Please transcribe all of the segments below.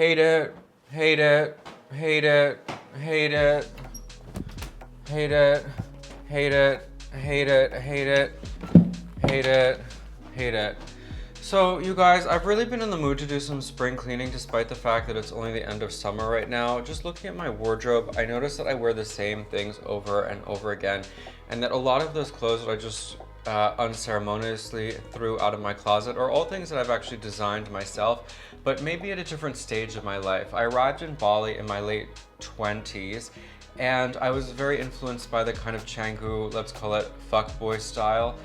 Hate it, hate it, hate it, hate it, hate it, hate it, hate it, hate it, hate it, hate it. So you guys, I've really been in the mood to do some spring cleaning despite the fact that it's only the end of summer right now. Just looking at my wardrobe, I noticed that I wear the same things over and over again, and that a lot of those clothes that I just unceremoniously threw out of my closet are all things that I've actually designed myself, but maybe at a different stage of my life. I arrived in Bali in my late 20s, and I was very influenced by the kind of Canggu, let's call it fuckboy style,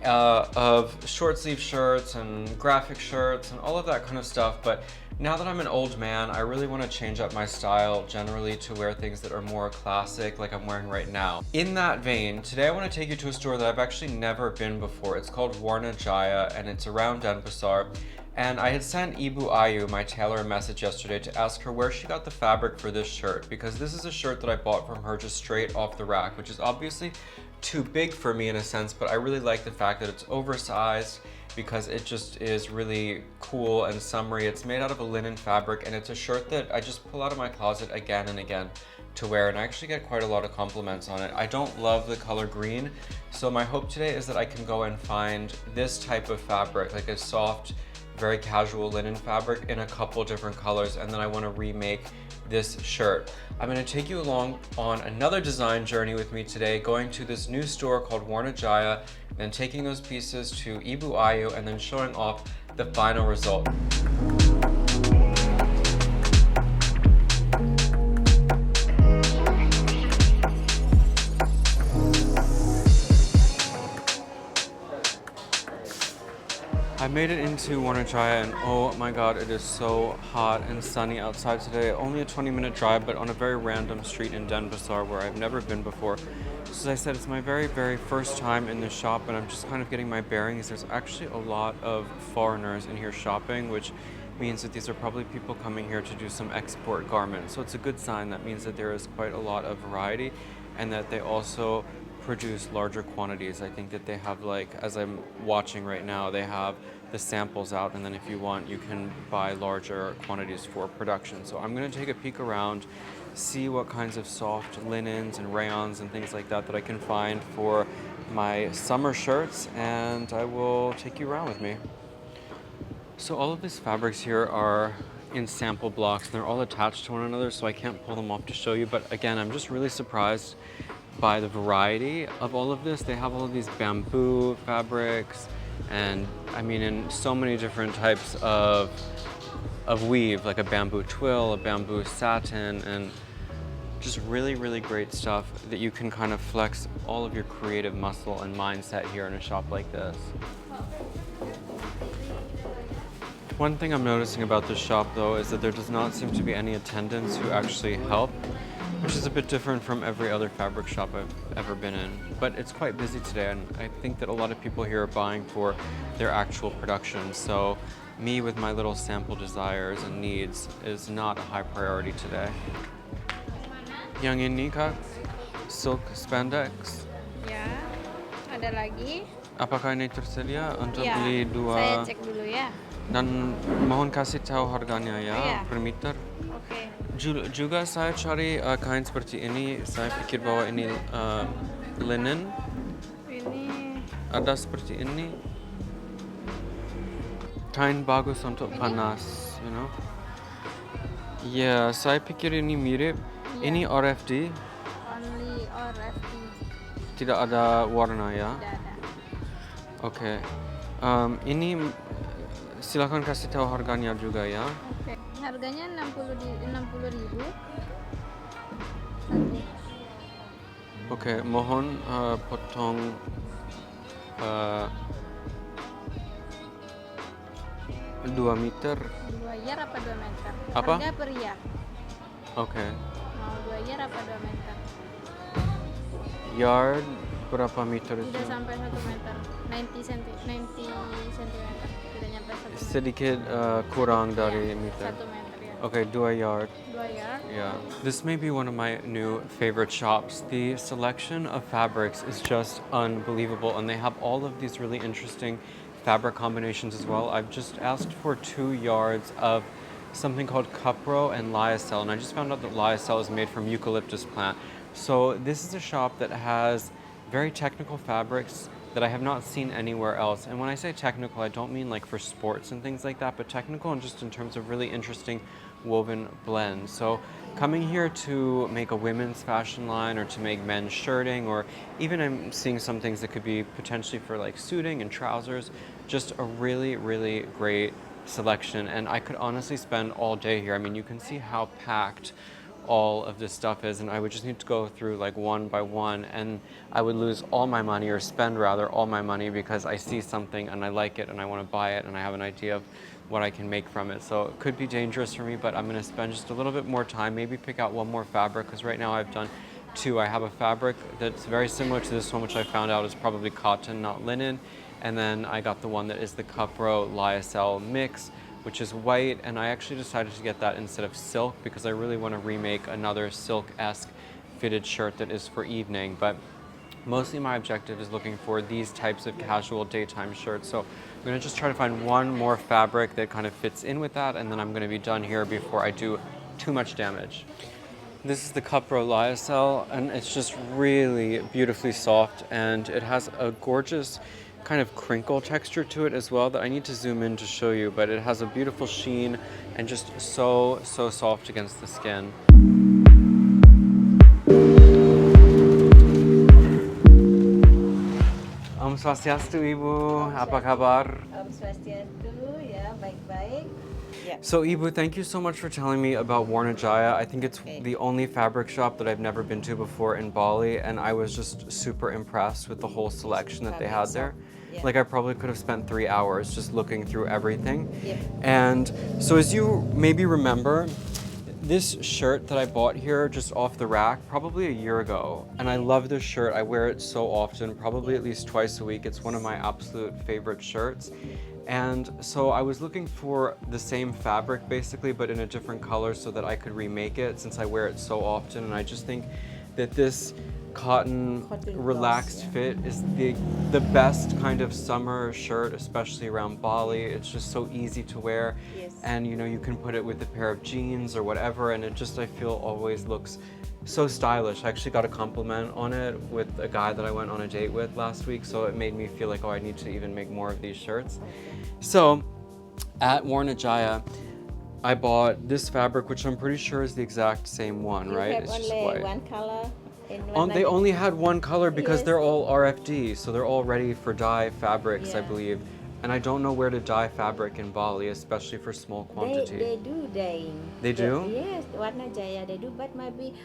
of short sleeve shirts and graphic shirts and all of that kind of stuff. But now that I'm an old man, I really want to change up my style generally to wear things that are more classic, like I'm wearing right now. In that vein, today I want to take you to a store that I've actually never been before. It's called Warna Jaya, and it's around Denpasar. And I had sent Ibu Ayu, my tailor, a message yesterday to ask her where she got the fabric for this shirt, because this is a shirt that I bought from her just straight off the rack, which is obviously too big for me in a sense, but I really like the fact that it's oversized because it just is really cool and summery. It's made out of a linen fabric, and it's a shirt that I just pull out of my closet again and again to wear, and I actually get quite a lot of compliments on it. I don't love the color green, so my hope today is that I can go and find this type of fabric, like a soft, very casual linen fabric in a couple different colors, and then I want to remake this shirt. I'm going to take you along on another design journey with me today, going to this new store called Warna Jaya, and taking those pieces to Ibu Ayu and then showing off the final result. I made it into Warna Jaya, and oh my god, it is so hot and sunny outside today. Only a 20-minute drive, but on a very random street in Denpasar where I've never been before. So as I said, it's my very, very first time in this shop, and I'm just kind of getting my bearings. There's actually a lot of foreigners in here shopping, which means that these are probably people coming here to do some export garments. So it's a good sign. That means that there is quite a lot of variety, and that they also produce larger quantities. I think that they have, like, as I'm watching right now, they have the samples out, and then if you want, you can buy larger quantities for production. So I'm going to take a peek around, see what kinds of soft linens and rayons and things like that that I can find for my summer shirts, and I will take you around with me. So all of these fabrics here are in sample blocks, and they're all attached to one another, so I can't pull them off to show you. But again, I'm just really surprised by the variety of all of this. They have all of these bamboo fabrics, and I mean, in so many different types of weave, like a bamboo twill, a bamboo satin, and just really, really great stuff that you can kind of flex all of your creative muscle and mindset here in a shop like this. One thing I'm noticing about this shop, though, is that there does not seem to be any attendants who actually help, which is a bit different from every other fabric shop I've ever been in. But it's quite busy today, and I think that a lot of people here are buying for their actual production. So me with my little sample desires and needs is not a high priority today. Yang ini, Kak, silk spandex. Ya, ada lagi. Apakah ini tersedia untuk Ya, beli dua? saya cek dulu ya. Dan mohon kasih tahu harganya ya, Iya. per meter. Oke. Juga saya cari kain seperti ini. Saya pikir bahwa ini linen. Ini Ada seperti ini. Kain bagus untuk panas, you know. Ya, saya pikir ini mirip. Iya. Ini RFD. only RFD. Tidak ada warna ya. Tidak ada. Oke. Ini silakan kasih tahu harganya juga ya. Oke. Harganya 60.000. Oke, mohon potong 2 meter. 2 year apa 2 meter? Apa? Harga per year. Oke. Mau 2 year apa 2 meter? Yard berapa meter itu? Tidak sampai 1 meter. 90 cm. Tidak nyampe 1 meter. Sedikit kurang dari meter. 1 meter ya. Okay, 2 yard. 2 year. Yeah. This may be one of my new favorite shops. The selection of fabrics is just unbelievable, and they have all of these really interesting fabric combinations as well. I've just asked for 2 yards of something called Cupro and Lyocell, and I just found out that Lyocell is made from eucalyptus plant. So this is a shop that has very technical fabrics that I have not seen anywhere else. And when I say technical, I don't mean like for sports and things like that, but technical and just in terms of really interesting woven blends. So coming here to make a women's fashion line or to make men's shirting, or even I'm seeing some things that could be potentially for like suiting and trousers, just a really, really great selection. And I could honestly spend all day here. I mean, you can see how packed all of this stuff is, and I would just need to go through like one by one, and I would lose all my money, or spend rather all my money, because I see something and I like it and I want to buy it and I have an idea of what I can make from it. So it could be dangerous for me, but I'm going to spend just a little bit more time, maybe pick out one more fabric, because right now I've done two. I have a fabric that's very similar to this one, which I found out is probably cotton, not linen, and then I got the one that is the Cupro Lyocell mix, which is white, and I actually decided to get that instead of silk because I really want to remake another silk-esque fitted shirt that is for evening. But mostly my objective is looking for these types of casual daytime shirts. So I'm going to just try to find one more fabric that kind of fits in with that, and then I'm going to be done here before I do too much damage. This is the Cupro Lyocell, and it's just really beautifully soft, and it has a gorgeous kind of crinkle texture to it as well that I need to zoom in to show you, but it has a beautiful sheen and just so soft against the skin. Om Swastiastu, Ibu. Apa kabar? Om Swastiastu, ya, baik-baik. Yeah. So Ibu, thank you so much for telling me about Warna Jaya. I think it's the only fabric shop that I've never been to before in Bali, and I was just super impressed with the whole selection that they had there. Yeah. Like I probably could have spent 3 hours just looking through everything. Yeah. And so as you maybe remember, this shirt that I bought here just off the rack probably a year ago, and I love this shirt. I wear it so often, probably at least twice a week. It's one of my absolute favorite shirts. And so I was looking for the same fabric basically, but in a different color so that I could remake it since I wear it so often. And I just think that this cotton relaxed fit is the best kind of summer shirt, especially around Bali. It's just so easy to wear. Yes. And you know, you can put it with a pair of jeans or whatever, and it just, I feel, always looks so stylish. I actually got a compliment on it with a guy that I went on a date with last week, so it made me feel like, oh, I need to even make more of these shirts. So at Warna Jaya, I bought this fabric, which I'm pretty sure is the exact same one, You right? have It's just only white. one color in They only had one color because Yes. they're all RFD, so they're all ready for dye fabrics, I Yeah. believe. And I don't know where to dye fabric in Bali, especially for small quantity. They do dyeing. They do? Yes, Warna Jaya they do, but maybe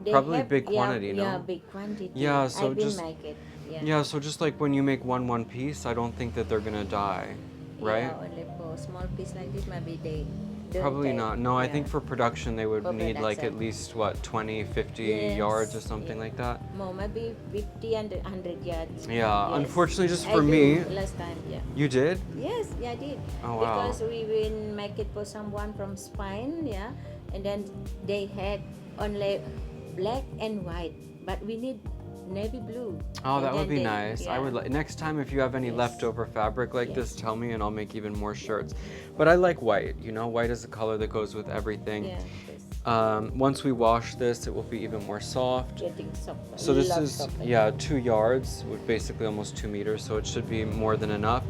they Probably have, big quantity, no? Yeah, big quantity. Yeah, so I will just- make it. Yeah. Yeah, so just like when you make one piece, I don't think that they're gonna dye, right? Yeah, only for small piece like this, maybe they don't Probably dye. not. No, I Yeah. think for production they would For need like production. at least what, 20, 50 Yes, yards or something yeah. like that. More, maybe 50 and 100 yards. Yeah, Yes. unfortunately just I for do me. last time, yeah. You did? Yes, yeah, I did. Oh, wow. Because we will make it for someone from Spain, yeah, and then they had only black and white, but we need navy blue. Oh, And that would then be they- nice. I yeah. would next time if you have any Yes. leftover fabric like Yes. this, tell me and I'll make even more shirts. But I like white, you know, white is a color that goes with everything. Yeah, yes. Once we wash this, it will be even more soft. Getting soft. So this Lot is, soft. yeah, 2 yards, with basically almost 2 meters, so it should be more than enough.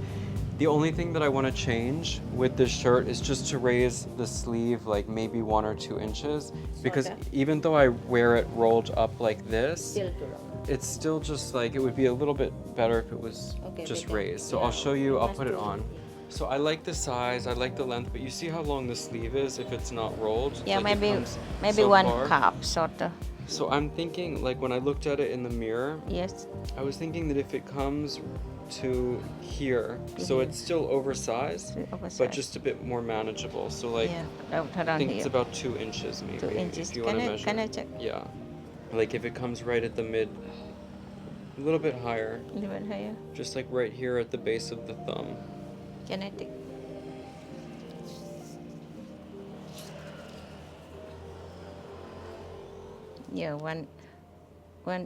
The only thing that I want to change with this shirt is just to raise the sleeve like maybe 1 or 2 inches, because Sorta. even though I wear it rolled up like this, Still too long. it's still just like, it would be a little bit better if it was Okay, just better. raised. So Yeah, I'll show you, I'll must put it do on. it. So I like the size, I like the length, but you see how long the sleeve is if it's not rolled? Yeah, Like, it maybe comes maybe so one far. cup sorta. So I'm thinking, like when I looked at it in the mirror, Yes. I was thinking that if it comes to here, so it's still oversized, but Oversized. just a bit more manageable. So like, Yeah, I around think here. it's about 2 inches maybe. 2 inches. If you want to measure. Can I check? Yeah. Like if it comes right at the mid, a little bit higher, Even higher. just like right here at the base of the thumb. Can I take? Yeah, one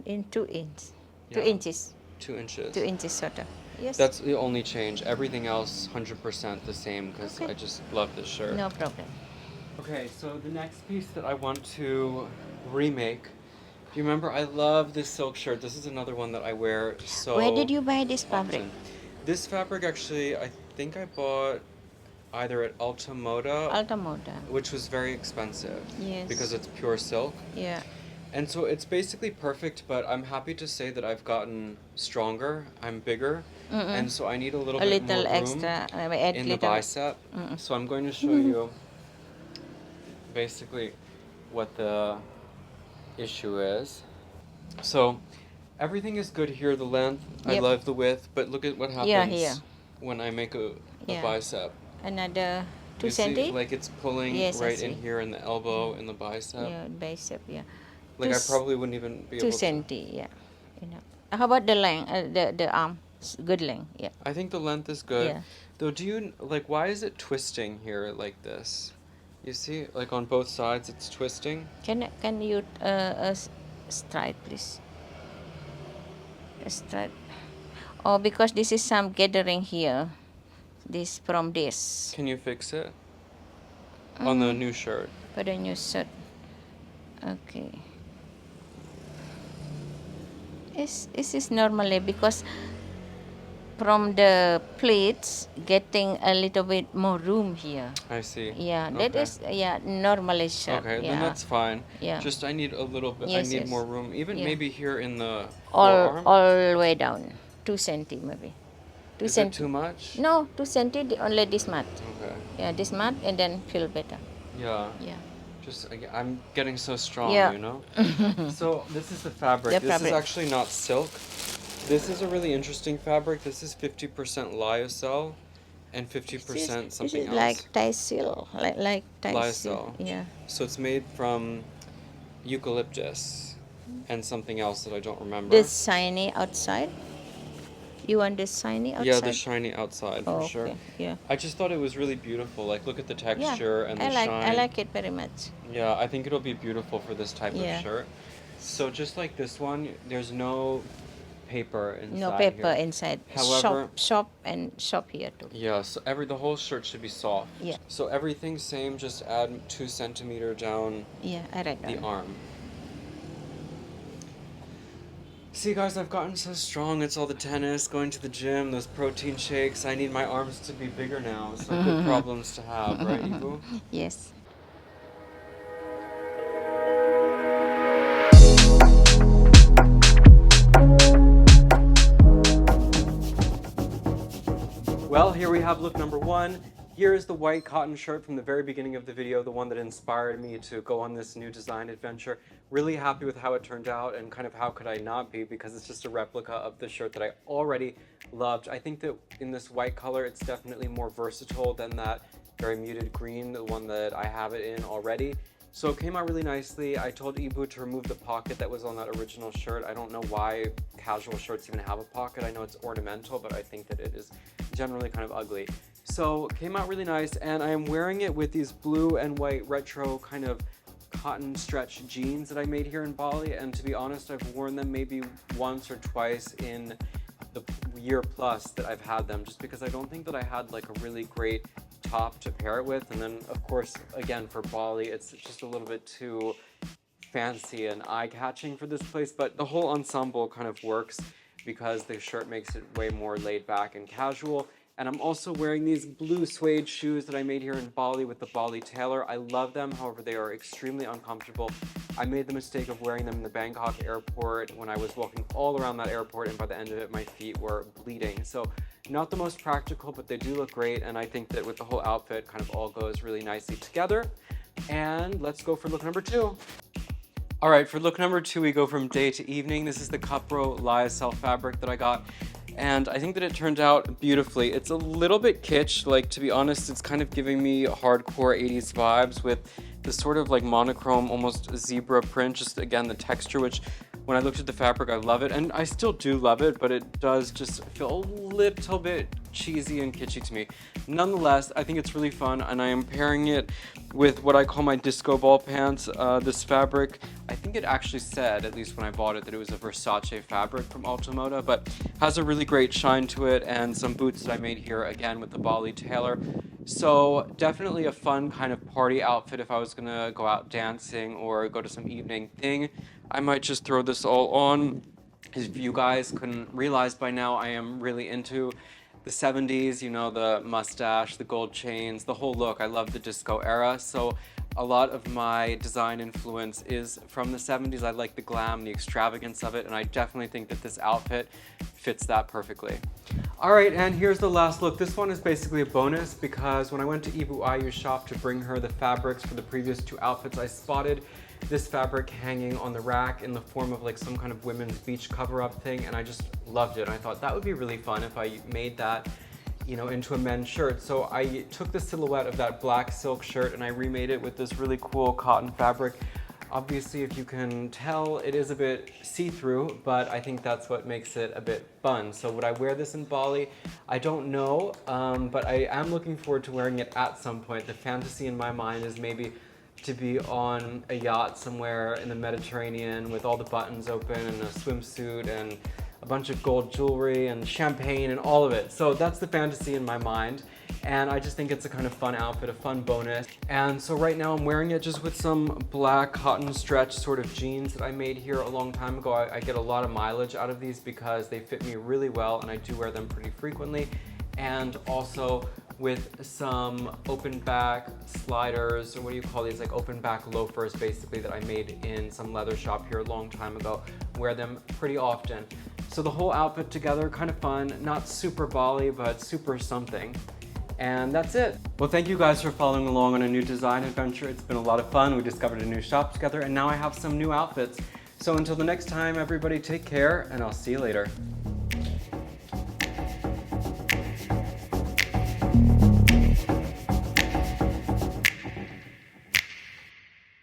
in 2 inch. 2 Yeah. inches. 2 inches. 2 inches sorta. Yes. That's the only change. Everything else 100% the same because Okay. I just love this shirt. no problem. Okay, so the next piece that I want to remake. Do you remember? I love this silk shirt. This is another one that I wear so Where did you buy this fabric? often. This fabric actually, I think I bought either at Alta Moda, Alta Moda. which was very expensive. Yes. Because it's pure silk. Yeah. And so it's basically perfect, but I'm happy to say that I've gotten stronger. I'm bigger. And so I need a little A bit little more room extra. Add in the little. bicep. So I'm going to show you basically what the issue is. So everything is good here, the length, I Yep. love the width, but look at what happens Yeah, here. when I make a Yeah. bicep. Another 2 You see, centi? like it's pulling Yes, I right in see. here in the elbow, in the bicep. Yeah, bicep, yeah. Like I Two probably wouldn't even be 2 able to. centi, yeah. How about the length, the arm? Good length, yeah. I think the length is good. Yeah. Though, do you, like, why is it twisting here like this? You see, like on both sides it's twisting. Can you straight, please? Straight. Oh, because this is some gathering here. This from this. Can you fix it? On the new shirt. For the new shirt. Okay. This is normally because from the pleats getting a little bit more room here. I see. Yeah, that Okay. is normally shirt. Okay, yeah. then that's fine. Yeah. Just I need a little bit. Yes, I need yes. more room. Even Yeah. maybe here in the all forearm. all way down. 2 centi maybe. 2 Is it centi. too much? No, 2 centi only this much. Okay. Yeah, this much and then feel better. Yeah. Yeah. Just I'm getting so strong, Yeah. you know. So this is the fabric. The This fabric. is actually not silk. This is a really interesting fabric. This is 50% lyocell and 50% something this is else. like Taisil, like Taisil. Lyocell. Yeah. So it's made from eucalyptus and something else that I don't remember. The shiny outside. You want the shiny outside? Yeah, the shiny outside for Oh, sure. okay. Yeah. I just thought it was really beautiful. Like, look at the Yeah. texture and the I shine. like it very much. Yeah, I think it'll be beautiful for this type Yeah. of shirt. So just like this one, there's no paper inside. No paper here. inside. However- shop and shop here too. Yeah, so the whole shirt should be soft. Yeah. So everything's same. Just add 2 centimeter down Yeah, I read the that. arm. See, guys, I've gotten so strong. It's all the tennis, going to the gym, those protein shakes. I need my arms to be bigger now. So good problems to have, right, Ibu? Yes. Well, here we have look number 1. Here is the white cotton shirt from the very beginning of the video, the one that inspired me to go on this new design adventure. Really happy with how it turned out, and kind of how could I not be, because it's just a replica of the shirt that I already loved. I think that in this white color, it's definitely more versatile than that very muted green, the one that I have it in already. So it came out really nicely. I told Ibu to remove the pocket that was on that original shirt. I don't know why casual shirts even have a pocket. I know it's ornamental, but I think that it is generally kind of ugly. So it came out really nice, and I am wearing it with these blue and white retro kind of cotton stretch jeans that I made here in Bali. And to be honest, I've worn them maybe once or twice in the year plus that I've had them, just because I don't think that I had like a really great top to pair it with. And then of course, again, for Bali, it's just a little bit too fancy and eye-catching for this place, but the whole ensemble kind of works because the shirt makes it way more laid back and casual. And I'm also wearing these blue suede shoes that I made here in Bali with the Bali Tailor. I love them, however, they are extremely uncomfortable. I made the mistake of wearing them in the Bangkok airport when I was walking all around that airport, and by the end of it, my feet were bleeding. So not the most practical, but they do look great, and I think that with the whole outfit, kind of all goes really nicely together. And let's go for look number 2. All right, for look number 2, we go from day to evening. This is the Cupro Lyocell fabric that I got, and I think that it turned out beautifully. It's a little bit kitsch, like, to be honest, it's kind of giving me hardcore 80s vibes with this sort of like monochrome, almost zebra print, just again, the texture, which when I looked at the fabric, I love it, and I still do love it, but it does just feel a little bit cheesy and kitschy to me. Nonetheless, I think it's really fun, and I am pairing it with what I call my disco ball pants. This fabric I think it actually said, at least when I bought it, that it was a Versace fabric from Ultimoda, but has a really great shine to it, and some boots that I made here again with the Bali Tailor. So definitely a fun kind of party outfit if I was gonna go out dancing or go to some evening thing. I might just throw this all on. If you guys couldn't realize by now, I am really into the 70s, you know, the mustache, the gold chains, the whole look. I love the disco era, so a lot of my design influence is from the 70s. I like the glam, the extravagance of it, and I definitely think that this outfit fits that perfectly. All right, and here's the last look. This one is basically a bonus because when I went to Ibu Ayu's shop to bring her the fabrics for the previous two outfits, I spotted this fabric hanging on the rack in the form of like some kind of women's beach cover-up thing, and I just loved it. And I thought that would be really fun if I made that, you know, into a men's shirt. So I took the silhouette of that black silk shirt and I remade it with this really cool cotton fabric. Obviously, if you can tell, it is a bit see-through, but I think that's what makes it a bit fun. So would I wear this in Bali? I don't know, but I am looking forward to wearing it at some point. The fantasy in my mind is maybe to be on a yacht somewhere in the Mediterranean with all the buttons open and a swimsuit and a bunch of gold jewelry and champagne and all of it. So that's the fantasy in my mind. And I just think it's a kind of fun outfit, a fun bonus. And so right now I'm wearing it just with some black cotton stretch sort of jeans that I made here a long time ago. I get a lot of mileage out of these because they fit me really well and I do wear them pretty frequently. And also with some open back sliders, or what do you call these, like open back loafers basically, that I made in some leather shop here a long time ago. Wear them pretty often. So the whole outfit together, kind of fun, not super Bali, but super something. And that's it. Well, thank you guys for following along on a new design adventure. It's been a lot of fun. We discovered a new shop together and now I have some new outfits. So until the next time, everybody take care and I'll see you later.